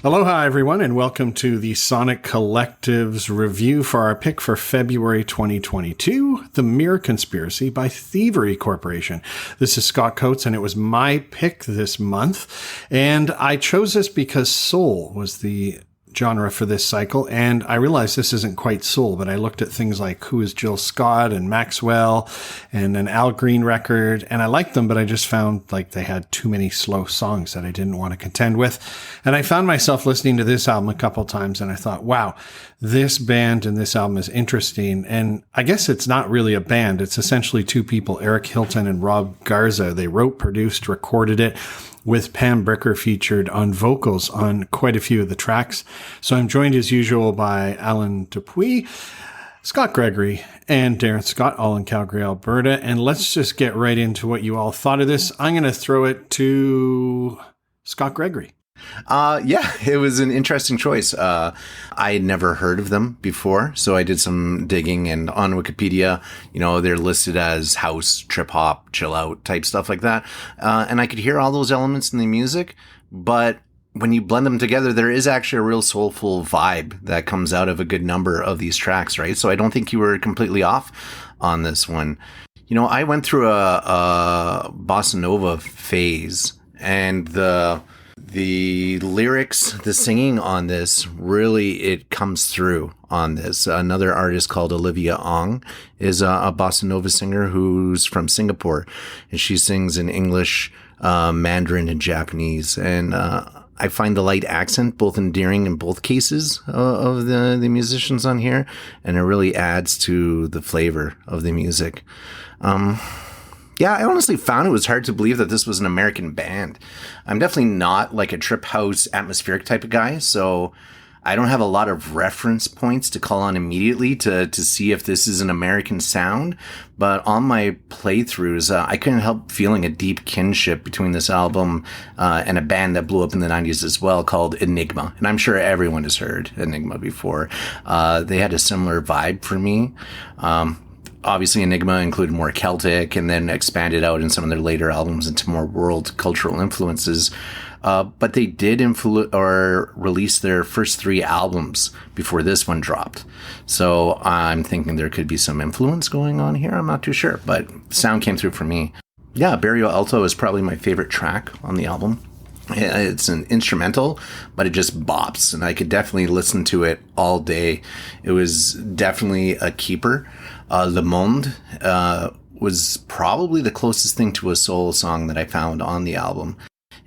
Aloha, everyone, and welcome to the Sonic Collective's review for our pick for February 2022, The Mirror Conspiracy by Thievery Corporation. This is Scott Coates, and it was my pick this month. And I chose this because soul was the genre for this cycle, and I realized this isn't quite soul, but I looked at things like Who is Jill Scott and Maxwell and an Al Green record, and I liked them, but I just found like they had too many slow songs that I didn't want to contend with. And I found myself listening to this album a couple times, and I thought, wow, this band and this album is interesting. And I guess it's not really a band. It's essentially two people, Eric Hilton and Rob Garza. They wrote, produced, recorded it, with Pam Bricker featured on vocals on quite a few of the tracks. So I'm joined as usual by Alan Dupuis, Scott Gregory, and Darren Scott, all in Calgary, Alberta. And let's just get right into what you all thought of this. I'm going to throw it to Scott Gregory. Yeah, it was an interesting choice. I had never heard of them before, so I did some digging, and on Wikipedia, they're listed as house, trip hop, chill out type stuff like that. And I could hear all those elements in the music, but when you blend them together, there is actually a real soulful vibe that comes out of a good number of these tracks, right? So I don't think you were completely off on this one. I went through a bossa nova phase, and the lyrics, the singing on this, really, it comes through on this. Another artist called Olivia Ong is a bossa nova singer who's from Singapore, and she sings in English, Mandarin, and Japanese. And I find the light accent both endearing in both cases of the musicians on here, and it really adds to the flavor of the music. Yeah, I honestly found it was hard to believe that this was an American band. I'm definitely not like a trip house atmospheric type of guy, so I don't have a lot of reference points to call on immediately to see if this is an American sound. But on my playthroughs, I couldn't help feeling a deep kinship between this album and a band that blew up in the 90s as well called Enigma. And I'm sure everyone has heard Enigma before. They had a similar vibe for me. Obviously, Enigma included more Celtic and then expanded out in some of their later albums into more world cultural influences. But they did release their first 3 albums before this one dropped. So I'm thinking there could be some influence going on here. I'm not too sure, but the sound came through for me. Yeah, Barrio Alto is probably my favorite track on the album. It's an instrumental, but it just bops, and I could definitely listen to it all day. It was definitely a keeper. Le Monde was probably the closest thing to a soul song that I found on the album.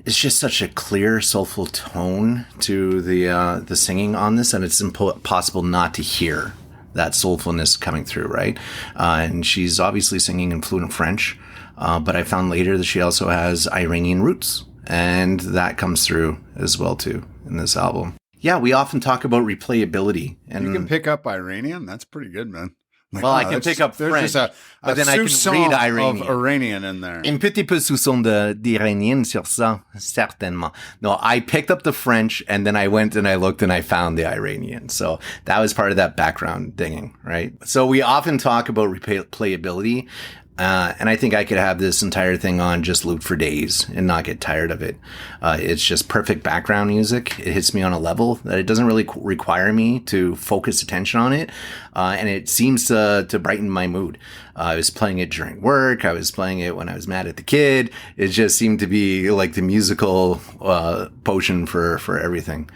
It's just such a clear, soulful tone to the singing on this, and it's impossible not to hear that soulfulness coming through, right? And she's obviously singing in fluent French, but I found later that she also has Iranian roots, and that comes through as well, too, in this album. Yeah, we often talk about replayability. And you can pick up Iranian? That's pretty good, man. Well, I can pick up French, but then I can read Iranian. Of Iranian in there. Un petit peu soupçon d'Iranien sur ça, certainement. No, I picked up the French, and then I went and I looked and I found the Iranian. So that was part of that background dinging, right? So we often talk about replayability. And I think I could have this entire thing on just loop for days and not get tired of it. It's just perfect background music. It hits me on a level that it doesn't really require me to focus attention on it. And it seems to brighten my mood. I was playing it during work. I was playing it when I was mad at the kid. It just seemed to be like the musical potion for everything.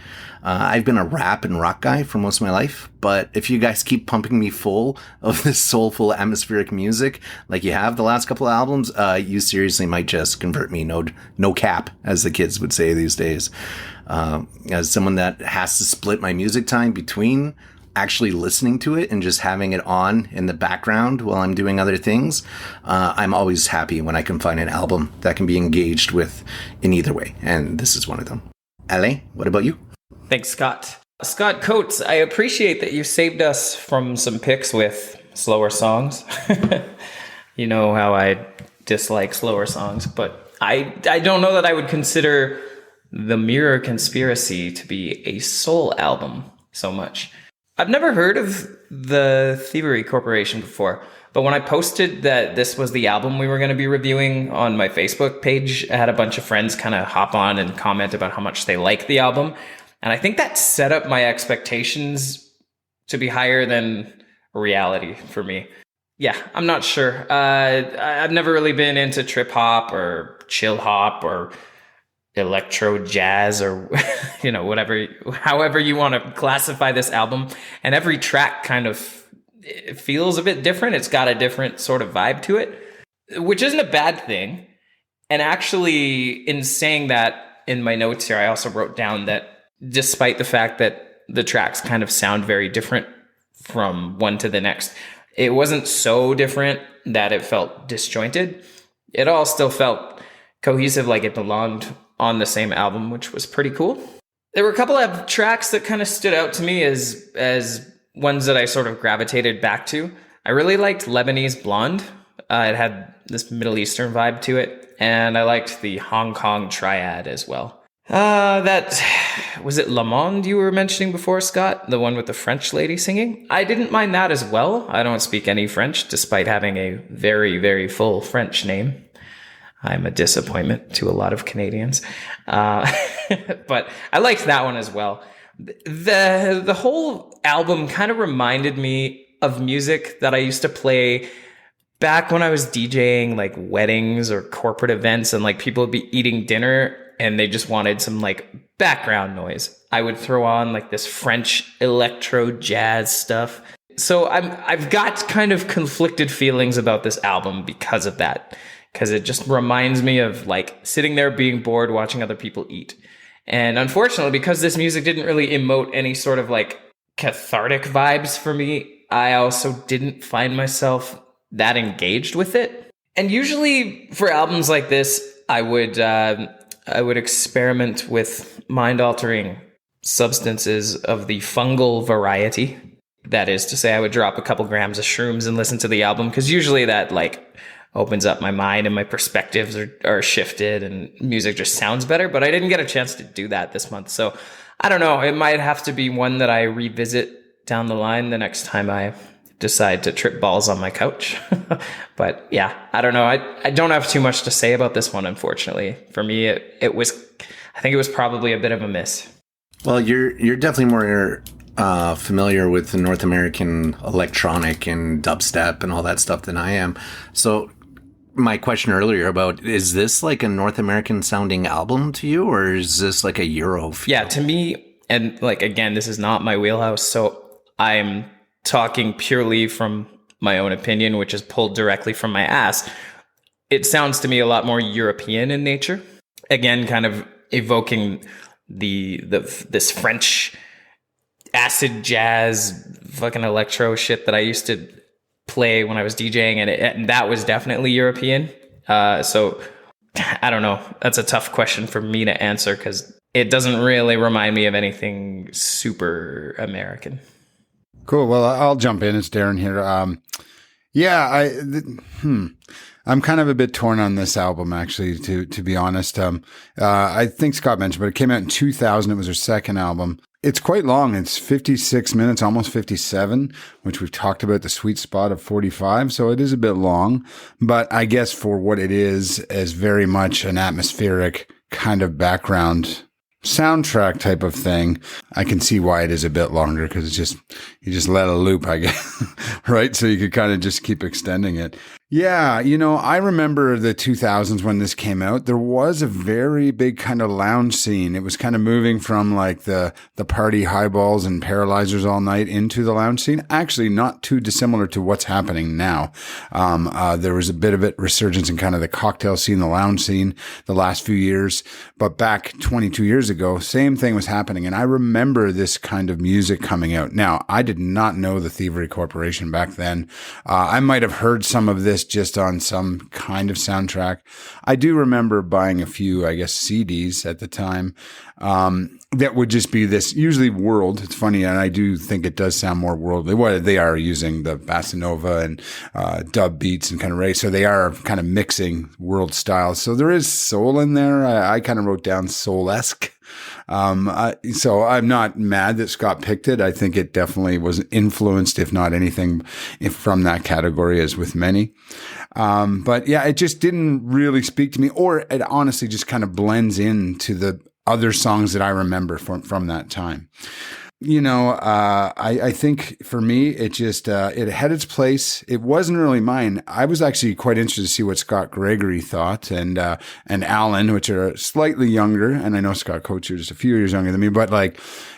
I've been a rap and rock guy for most of my life, but if you guys keep pumping me full of this soulful atmospheric music like you have the last couple of albums, you seriously might just convert me. No cap, as the kids would say these days. As someone that has to split my music time between actually listening to it and just having it on in the background while I'm doing other things, I'm always happy when I can find an album that can be engaged with in either way, and this is one of them. Ale, what about you? Thanks, Scott. Scott Coates, I appreciate that you saved us from some picks with slower songs. You know how I dislike slower songs, but I don't know that I would consider The Mirror Conspiracy to be a soul album so much. I've never heard of the Thievery Corporation before, but when I posted that this was the album we were going to be reviewing on my Facebook page, I had a bunch of friends kind of hop on and comment about how much they like the album. And I think that set up my expectations to be higher than reality for me. Yeah, I'm not sure. I've never really been into trip hop or chill hop or electro jazz or, whatever, however you want to classify this album. And every track kind of it feels a bit different. It's got a different sort of vibe to it, which isn't a bad thing. And actually, in saying that in my notes here, I also wrote down that despite the fact that the tracks kind of sound very different from one to the next, it wasn't so different that it felt disjointed. It all still felt cohesive, like it belonged on the same album, which was pretty cool. There were a couple of tracks that kind of stood out to me as ones that I sort of gravitated back to. I really liked Lebanese Blonde. It had this Middle Eastern vibe to it. And I liked the Hong Kong Triad as well. That was it Le Monde you were mentioning before, Scott? The one with the French lady singing? I didn't mind that as well. I don't speak any French, despite having a very, very full French name. I'm a disappointment to a lot of Canadians. But I liked that one as well. The whole album kind of reminded me of music that I used to play back when I was DJing like weddings or corporate events, and like people would be eating dinner and they just wanted some like background noise. I would throw on like this French electro jazz stuff. So I've got kind of conflicted feelings about this album because of that, because it just reminds me of like sitting there being bored watching other people eat. And unfortunately, because this music didn't really emote any sort of like cathartic vibes for me, I also didn't find myself that engaged with it. And usually for albums like this, I would experiment with mind-altering substances of the fungal variety. That is to say, I would drop a couple grams of shrooms and listen to the album, because usually that like opens up my mind and my perspectives are shifted and music just sounds better. But I didn't get a chance to do that this month. So I don't know. It might have to be one that I revisit down the line the next time I decide to trip balls on my couch. But yeah, I don't know. I don't have too much to say about this one, unfortunately. For me, I think it was probably a bit of a miss. Well, you're definitely more familiar with the North American electronic and dubstep and all that stuff than I am. So my question earlier about, is this like a North American sounding album to you, or is this like a Euro feel? Yeah, to me, and like, again, this is not my wheelhouse, so I'm talking purely from my own opinion, which is pulled directly from my ass. It sounds to me a lot more European in nature. Again, kind of evoking this French acid jazz fucking electro shit that I used to play when I was DJing, and that was definitely European. So I don't know. That's a tough question for me to answer, because it doesn't really remind me of anything super American. Cool. Well, I'll jump in. It's Darren here. I'm kind of a bit torn on this album, actually, to be honest. I think Scott mentioned, but it came out in 2000. It was their second album. It's quite long. It's 56 minutes, almost 57, which we've talked about the sweet spot of 45. So it is a bit long, but I guess for what it is very much an atmospheric kind of background soundtrack type of thing. I can see why it is a bit longer, because you just let it loop, I guess, right? So you could kind of just keep extending it. Yeah, I remember the 2000s when this came out. There was a very big kind of lounge scene. It was kind of moving from like the party highballs and paralyzers all night into the lounge scene. Actually, not too dissimilar to what's happening now. There was a bit of it resurgence in kind of the cocktail scene, the lounge scene, the last few years. But back 22 years ago, same thing was happening. And I remember this kind of music coming out. Now, I did not know the Thievery Corporation back then. I might have heard some of this just on some kind of soundtrack. I do remember buying a few, I guess, CDs at the time that would just be this, usually world. It's funny, and I do think it does sound more worldly. What they are using the bossa nova and dub beats and kind of so they are kind of mixing world styles. So there is soul in there. I kind of wrote down soul-esque. So I'm not mad that Scott picked it. I think it definitely was influenced, if not anything, from that category, as with many. But yeah, it just didn't really speak to me, or it honestly just kind of blends into the other songs that I remember from that time. I think for me, it just, it had its place. It wasn't really mine. I was actually quite interested to see what Scott Gregory thought and Alan, which are slightly younger. And I know Scott Coates, you're just a few years younger than me, but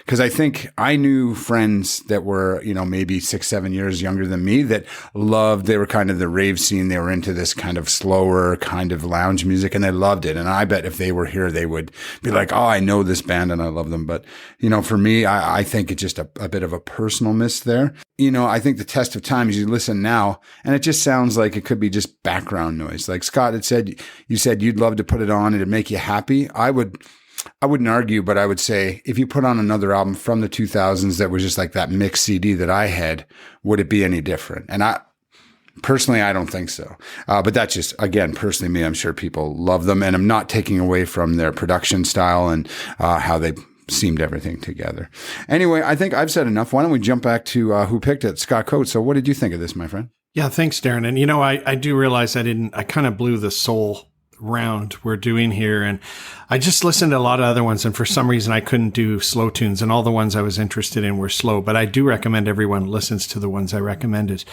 because I think I knew friends that were, maybe 6-7 years younger than me that they were kind of the rave scene. They were into this kind of slower kind of lounge music and they loved it. And I bet if they were here, they would be like, oh, I know this band and I love them. But, for me, I think it's just a bit of a personal miss there. I think the test of time is you listen now and it just sounds like it could be just background noise. Like Scott had said, you said you'd love to put it on and it'd make you happy. I wouldn't argue, but I would say if you put on another album from the 2000s that was just like that mixed CD that I had, would it be any different? And personally, I don't think so. But that's just, again, personally me, I'm sure people love them and I'm not taking away from their production style and how they seamed everything together. Anyway, I think I've said enough. Why don't we jump back to who picked it? Scott Coates. So what did you think of this, my friend? Yeah, thanks, Darren. And, I do realize I kind of blew the soul round we're doing here. And I just listened to a lot of other ones. And for some reason, I couldn't do slow tunes. And all the ones I was interested in were slow. But I do recommend everyone listens to the ones I recommended.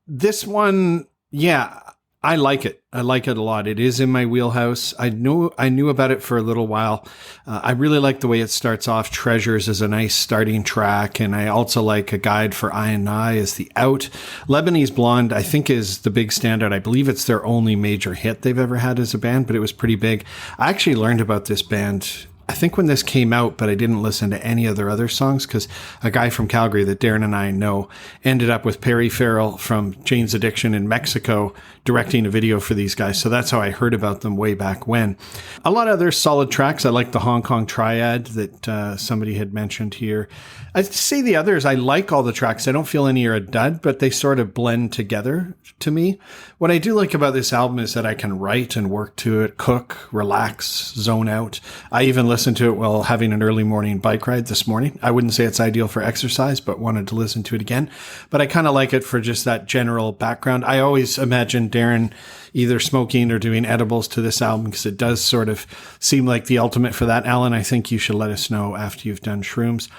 This one, yeah, I like it. I like it a lot. It is in my wheelhouse. I knew about it for a little while. I really like the way it starts off. Treasures is a nice starting track. And I also like A Guide for I and I as the out. Lebanese Blonde, I think, is the big standout. I believe it's their only major hit they've ever had as a band, but it was pretty big. I actually learned about this band I think when this came out, but I didn't listen to any of their other songs because a guy from Calgary that Darren and I know ended up with Perry Farrell from Jane's Addiction in Mexico directing a video for these guys. So that's how I heard about them way back when. A lot of other solid tracks. I like the Hong Kong Triad that somebody had mentioned here. I'd say the others, I like all the tracks. I don't feel any are a dud, but they sort of blend together to me. What I do like about this album is that I can write and work to it, cook, relax, zone out. I even listened to it while having an early morning bike ride this morning. I wouldn't say it's ideal for exercise, but wanted to listen to it again. But I kind of like it for just that general background. I always imagine Darren either smoking or doing edibles to this album because it does sort of seem like the ultimate for that. Alan, I think you should let us know after you've done shrooms.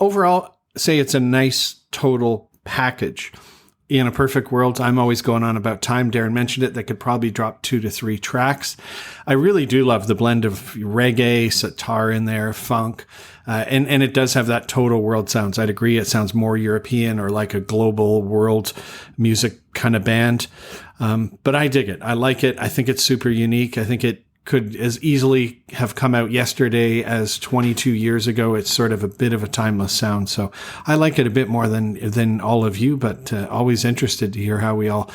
Overall, say it's a nice total package. In a perfect world, I'm always going on about time. Darren mentioned it. That could probably drop 2 to 3 tracks. I really do love the blend of reggae, sitar in there, funk, and it does have that total world sounds. I'd agree. It sounds more European or like a global world music kind of band. But I dig it. I like it. I think it's super unique. I think it could as easily have come out yesterday as 22 years ago. It's sort of a bit of a timeless sound. So I like it a bit more than all of you, but always interested to hear how we all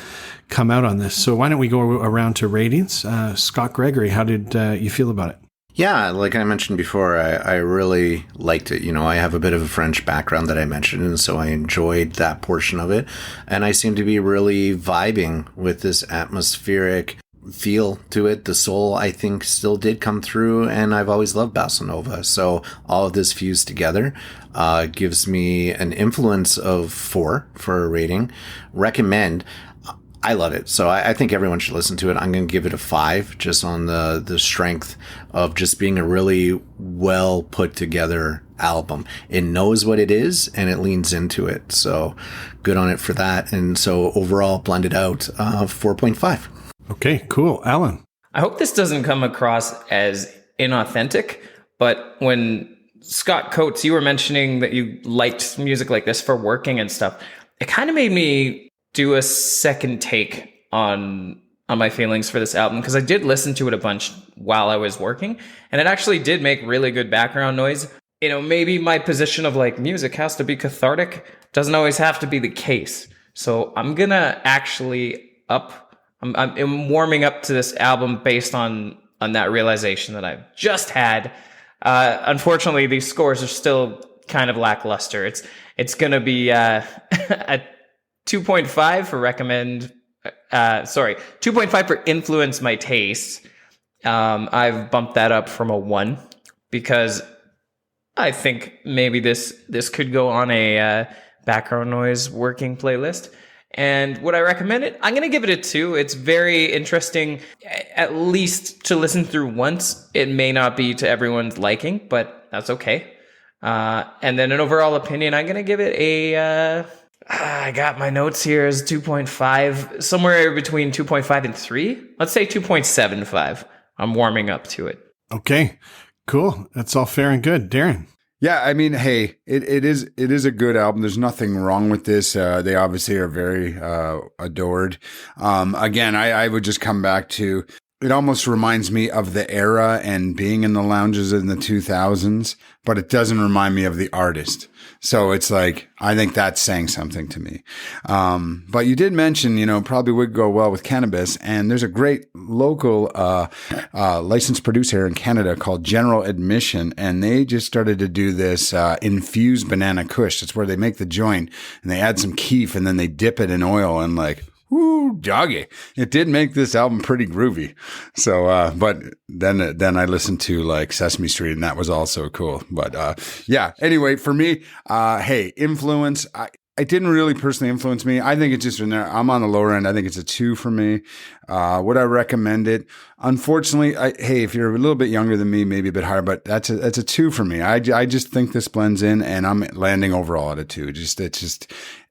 come out on this. So why don't we go around to ratings? Scott Gregory, how did you feel about it? Yeah, like I mentioned before, I really liked it. You know, I have a bit of a French background that I mentioned, and so I enjoyed that portion of it. And I seem to be really vibing with this atmospheric feel to it. The soul, I think, still did come through, and I've always loved Bossa Nova. So all of this fused together gives me an influence of 4 for a rating. Recommend. I love it. So I think everyone should listen to it. I'm going to give it a 5 just on the strength of just being a really well put together album. It knows what it is and it leans into it. So good on it for that. And so overall blended out 4.5. Okay, cool. Alan. I hope this doesn't come across as inauthentic, but when Scott Coates, you were mentioning that you liked music like this for working and stuff, it kind of made me do a second take on my feelings for this album, because I did listen to it a bunch while I was working, and it actually did make really good background noise. You know, maybe my position of like music has to be cathartic doesn't always have to be the case. So I'm gonna actually I'm warming up to this album based on that realization that I've just had. Unfortunately, these scores are still kind of lackluster. It's going to be a 2.5 for recommend. 2.5 for influence my taste. I've bumped that up from a 1 because I think maybe this could go on a background noise working playlist. And would I recommend it? I'm going to give it a 2. It's very interesting, at least to listen through once. It may not be to everyone's liking, but that's okay. And then an overall opinion, I'm going to give it a, I got my notes here as 2.5, somewhere between 2.5 and 3. Let's say 2.75. I'm warming up to it. Okay, cool. That's all fair and good. Darren. Yeah, I mean, hey, it is a good album. There's nothing wrong with this. They obviously are very adored. Again, I would just come back to, it almost reminds me of the era and being in the lounges in the 2000s, but it doesn't remind me of the artist. So it's like, I think that's saying something to me. But you did mention, probably would go well with cannabis. And there's a great local licensed producer here in Canada called General Admission. And they just started to do this infused banana kush. It's where they make the joint and they add some keef and then they dip it in oil and like, woo, doggy. It did make this album pretty groovy. So, but then I listened to like Sesame Street and that was also cool. But, yeah, anyway, for me, hey, influence, it didn't really personally influence me. I think it's just in there. I'm on the lower end. I think it's a 2 for me. Would I recommend it? Unfortunately, hey, if you're a little bit younger than me, maybe a bit higher, but that's a 2 for me. I just think this blends in and I'm landing overall at a 2.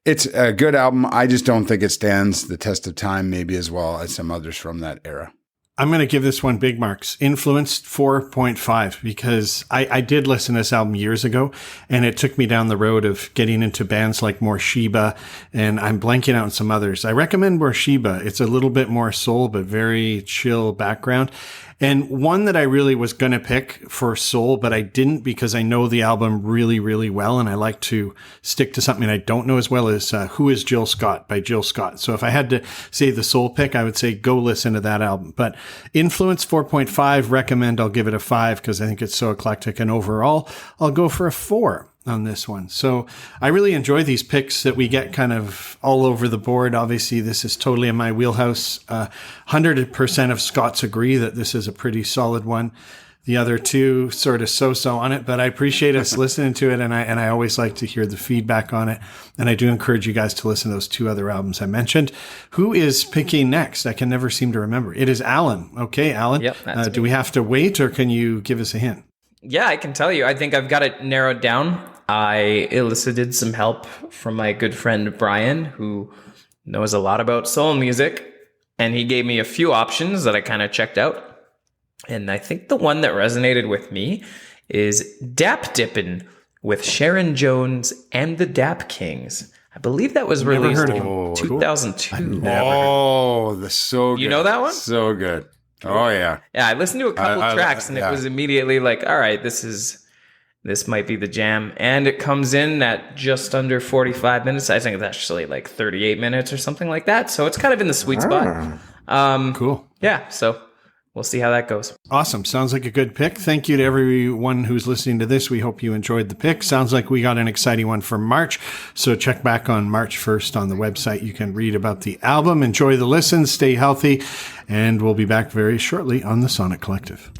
It's a good album. I just don't think it stands the test of time, maybe as well as some others from that era. I'm going to give this one big marks. Influenced 4.5 because I did listen to this album years ago and it took me down the road of getting into bands like Morshiba and I'm blanking out on some others. I recommend Morshiba. It's a little bit more soul, but very chill background. And one that I really was going to pick for soul, but I didn't because I know the album really, really well. And I like to stick to something I don't know as well is Who is Jill Scott by Jill Scott. So if I had to say the soul pick, I would say go listen to that album. But Influence 4.5, recommend. I'll give it a 5 because I think it's so eclectic. And overall, I'll go for a 4 on this one. So I really enjoy these picks that we get kind of all over the board. Obviously, this is totally in my wheelhouse. 100% of Scots agree that this is a pretty solid one. The other 2 sort of so-so on it, but I appreciate us listening to it. And I always like to hear the feedback on it. And I do encourage you guys to listen to those 2 other albums I mentioned. Who is picking next? I can never seem to remember. It is Alan. Okay, Alan. Yep, do we have to wait or can you give us a hint? Yeah, I can tell you. I think I've got it narrowed down. I elicited some help from my good friend Brian, who knows a lot about soul music, and he gave me a few options that I kind of checked out. And I think the one that resonated with me is Dap Dippin' with Sharon Jones and the Dap Kings. I believe that was released in 2002. Oh, that's so good. You know that one? So good. Oh, yeah. Yeah, I listened to a couple tracks, and it was immediately like, all right, this might be the jam. And it comes in at just under 45 minutes. I think it's actually like 38 minutes or something like that. So it's kind of in the sweet spot. Cool. Yeah, so we'll see how that goes. Awesome. Sounds like a good pick. Thank you to everyone who's listening to this. We hope you enjoyed the pick. Sounds like we got an exciting one for March. So check back on March 1st on the website. You can read about the album. Enjoy the listen. Stay healthy. And we'll be back very shortly on the Sonic Collective.